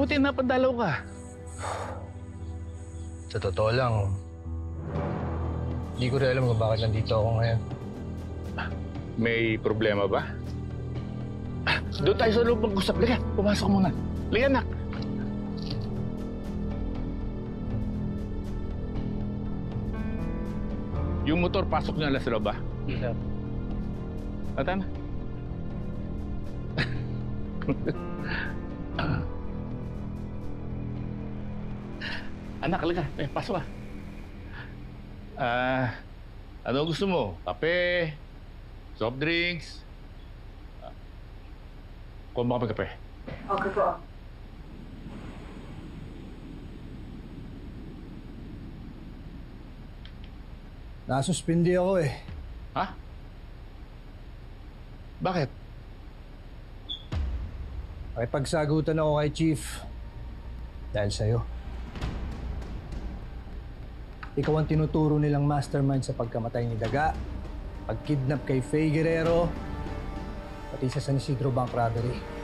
Buti napadalaw ka. Sa totoo lang, hindi ko rin alam kung bakit nandito ako ngayon. May problema ba? Doon tayo sa loob mag-usap. Liga, pumasok muna. Liga, anak. Yung motor, pasok niya lang sa loob, ba? Sir. Tama. Anak, liga. Pasok ka. Ano gusto mo? Kape? Soft drinks? Kuha mo kami kape. Okay po. Nasuspindi ako eh. Ha? Bakit? Pakipagsagutan ako kay Chief. Dahil sa'yo. Ikaw ang tinuturo nilang mastermind sa pagkamatay ni Daga, pagkidnap kay Faye Guerrero, pati sa San Isidro Bank Robbery.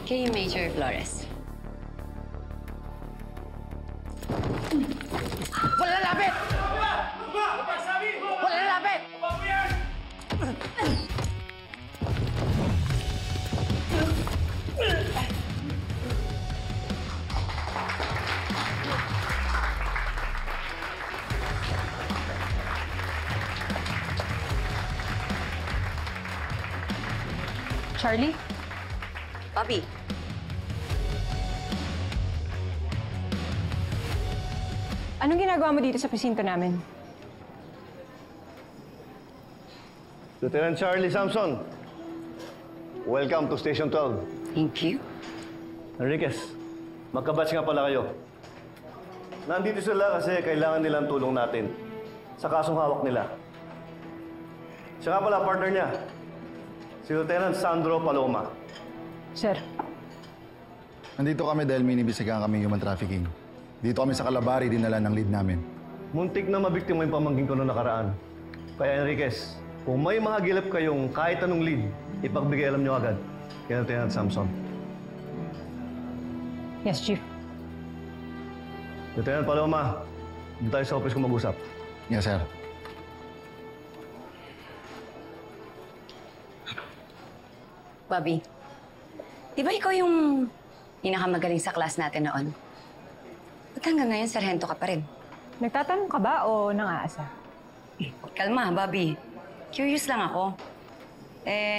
Kay Major Flores. Wala lapit! Wala lapit! Charlie? Bobby. Anong ginagawa mo dito sa presinto namin? Lieutenant Charlie Samson, welcome to Station 12. Thank you. Enriquez, magkabatch nga pala kayo. Nandito sila kasi kailangan nilang tulong natin sa kasong hawak nila. Siya nga pala, partner niya, si Lieutenant Sandro Paloma. Sir. Nandito kami dahil minibisigan kami human trafficking. Dito kami sa Calabari, dinala ng lead namin. Muntik na mabiktima yung pamangkin ko noong nakaraan. Kaya Enriquez, kung may mga gilap kayong kahit anong lead, ipagbigay alam nyo agad kay Lieutenant Samson. Yes, Chief. Lieutenant Paloma, dito tayo sa office ko mag-usap. Yes, sir. Bobby, di ba ikaw yung pinakamagaling sa class natin noon? Ba't hanggang ngayon, sarhento ka pa rin? Nagtatanong ka ba o nangaasa? Kalma, Bobby. Curious lang ako.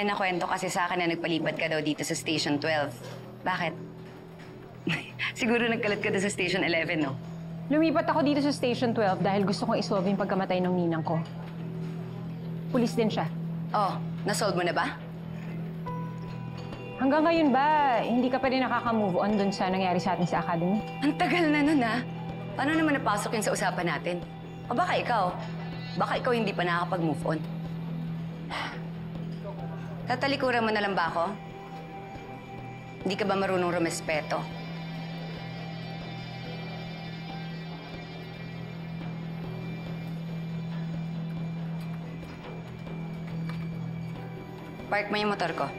Nakwento kasi sa akin na nagpalipat ka daw dito sa Station 12. Bakit? Siguro nagkalat ka doon sa Station 11, no? Lumipat ako dito sa Station 12 dahil gusto kong isolve yung pagkamatay ng ninang ko. Pulis din siya. Oh, nasolve mo na ba? Hanggang ngayon ba, hindi ka pa rin nakaka-move on dun sa nangyari sa atin sa Academy? Ang tagal na nun, ha? Paano naman napasok yun sa usapan natin? O baka ikaw? Baka ikaw hindi pa nakakapag-move on? Tatalikuran mo na lang ba ako? Hindi ka ba marunong rumespeto? Park mo yung motor ko.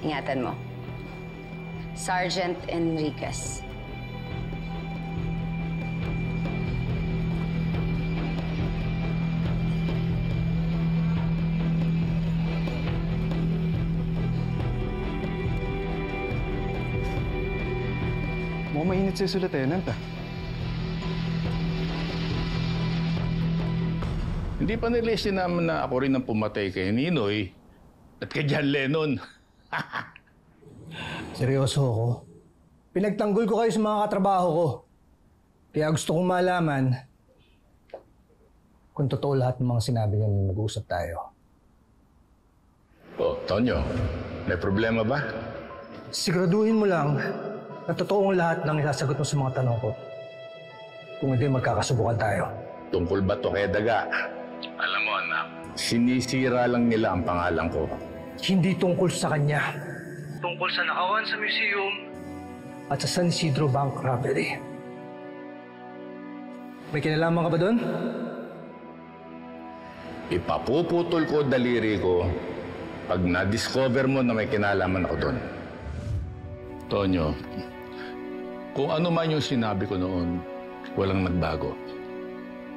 Ingatan mo. Sergeant Enriquez. Mukhang mainit si Lieutenant, ah. Hindi pa nilistin naman na ako rin ang pumatay kay Ninoy at kay John Lennon. Seryoso ako. Pinagtanggol ko kayo sa mga katrabaho ko. Kaya gusto kong malaman kung totoo lahat ng mga sinabi niyo nung nag-uusap tayo. Oh, Tonyo, may problema ba? Siguraduhin mo lang na totoo ang lahat ng isasagot mo sa mga tanong ko. Kung hindi, magkakasubukan tayo. Tungkol ba to kay Daga? Alam mo, anak, sinisira lang nila ang pangalan ko. Hindi tungkol sa kanya. Tungkol sa nakawan sa museum at sa San Isidro Bank Robbery. May kinalaman ka ba doon? Ipapuputol ko daliri ko pag na-discover mo na may kinalaman ako doon. Tonyo, kung ano man yung sinabi ko noon, walang nagbago.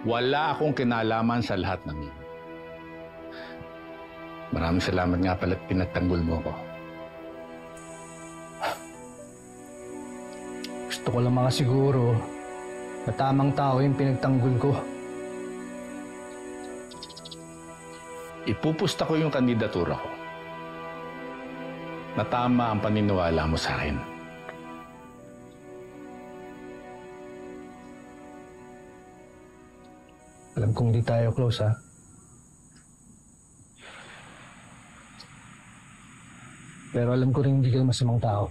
Wala akong kinalaman sa lahat ng yun. Maraming salamat nga pala at pinagtanggol mo ko. Gusto ko lang makasiguro na tamang tao yung pinagtanggol ko. Ipupusta ko yung kandidatura ko. Na tama ang paniniwala mo sa akin. Alam kong di tayo close, ha? Pero alam ko rin hindi ka masamang tao.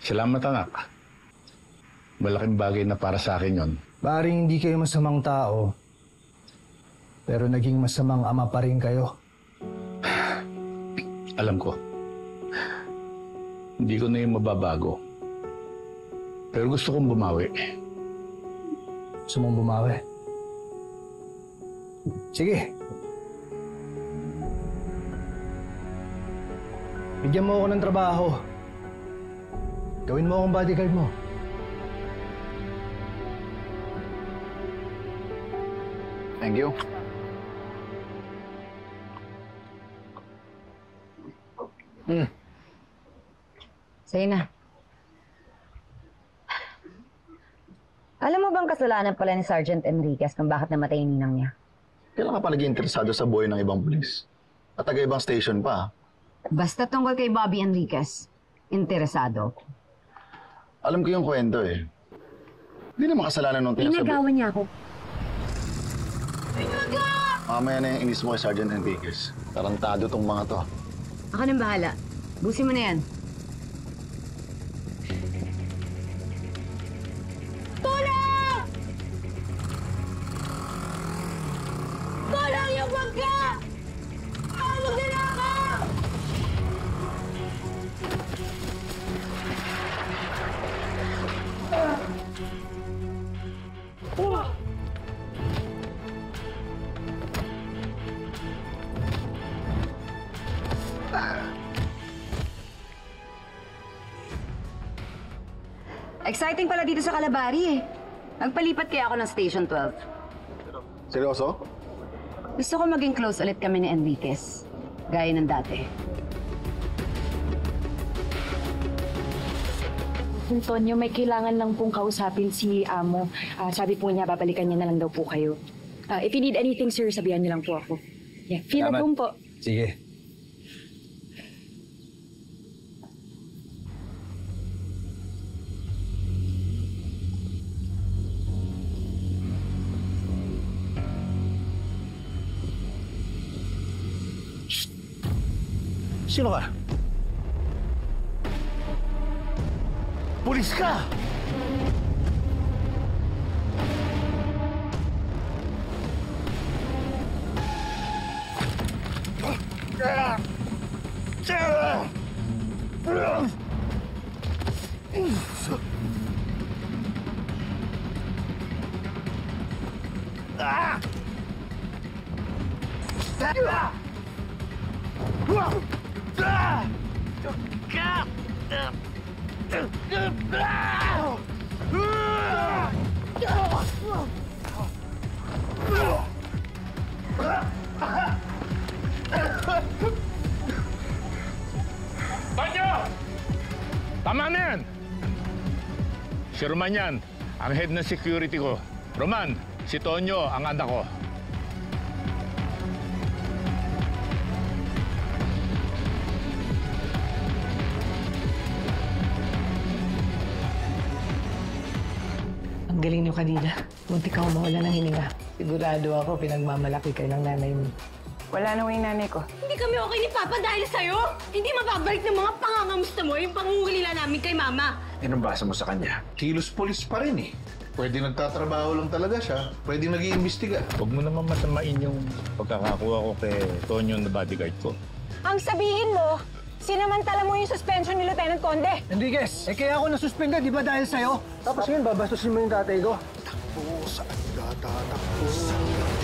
Salamat, anak. Malaking bagay na para sa akin yon. Maaaring hindi kayo masamang tao, pero naging masamang ama pa rin kayo. Alam ko. Hindi ko na yung mababago. Pero gusto kong bumawi. Gusto mong bumawi? Sige. Bigyan mo ako ng trabaho. Gawin mo akong bodyguard mo. Thank you. Sa'yo na. Alam mo bang kasalanan pala ni Sergeant Enriquez kung bakit namatay yung ninang niya? Kailan ka pa naging interesado sa buhay ng ibang pulis? At taga-ibang station pa. Basta tungkol kay Bobby Enriquez, interesado. Alam ko yung kwento eh. Hindi naman kasalanan nung tinasabi. Inagawan niya ako. Mamaya na yung inis mo kay Sergeant Enriquez. Tarantado tong mga to. Ako nang bahala. Busin mo na yan. Tulong! Tulong yung bangka! Tawag na ako! Exciting pala dito sa Calabari eh. Magpalipat kaya ako ng Station 12. Seryoso? Gusto ko maging close ulit kami ni Enriquez. Gaya ng dati. Antonio, may kailangan lang pong kausapin si Amo. Sabi po niya, babalikan niya na lang daw po kayo. If you need anything, sir, sabihan niyo lang po ako. Yeah, feel at home po. Sige. Sino ka? Pulis ka! Tonyo! Tama na yan! Si Roman yan, ang head ng security ko. Roman, si Tonyo ang anak ko. Ang galing niyo kanina. Muntik ako mawala ng hininga. Sigurado ako pinagmamalaki kayo ng nanay mo. Wala na yung nanay ko. Hindi kami okay ni Papa dahil sa'yo. Hindi mababalik ng mga pangangamusta mo yung pangungulila namin kay Mama. Nabasa mo sa kanya, kilos polis pa rin eh. Pwede nagtatrabaho lang talaga siya. Pwede nag-iimbestiga. Huwag mo naman masamain yung pagkakakuha ko kay Tonyo na bodyguard ko. Ang sabihin mo, sinamantala mo yung suspension ni Lieutenant Conde. Enriquez, kaya ako nasuspenda, di ba dahil sa'yo? Tapos ngayon, babastusin mo yung tatay ko. Takbo, saan ka tatakbo?